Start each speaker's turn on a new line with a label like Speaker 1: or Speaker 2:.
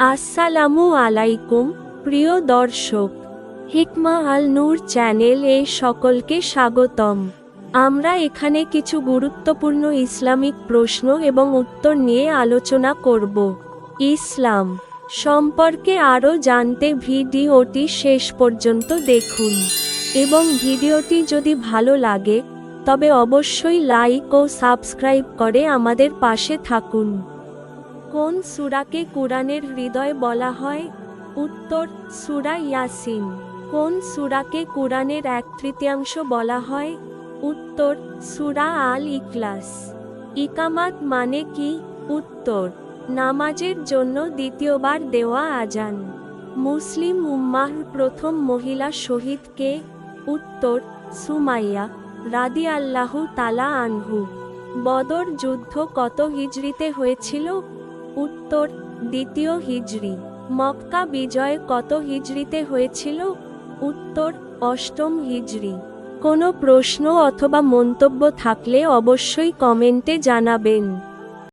Speaker 1: আসসালামু আলাইকুম প্রিয় দর্শক, হিকমা আল নূর চ্যানেল-এ সকলকে স্বাগতম। আমরা এখানে কিছু গুরুত্বপূর্ণ ইসলামিক প্রশ্ন এবং উত্তর নিয়ে আলোচনা করব। ইসলাম সম্পর্কে আরও জানতে ভিডিওটি শেষ পর্যন্ত দেখুন এবং ভিডিওটি যদি ভালো লাগে তবে অবশ্যই লাইক ও সাবস্ক্রাইব করে আমাদের পাশে থাকুন। কোন সূরাকে কুরআনের হৃদয় বলা হয়? উত্তর, সূরা ইয়াসিন। কোন সূরাকে কুরআনের 1/3 বলা হয়? উত্তর, সূরা আল ইখলাস। ইকামাত মানে কি? উত্তর, নামাজের জন্য দ্বিতীয়বার দেওয়া আজান। মুসলিম উম্মাহর প্রথম মহিলা শহীদ কে? উত্তর, সুমাইয়া রাদিয়াল্লাহু তাআলা আনহু। বদর যুদ্ধ কত হিজরিতে হয়েছিল? উত্তর, 2য় হিজরি। মক্কা বিজয় কত হিজরিতে হয়েছিল? উত্তর, 8ম হিজরি। কোনো প্রশ্ন অথবা মন্তব্য থাকলে অবশ্যই কমেন্টে জানাবেন।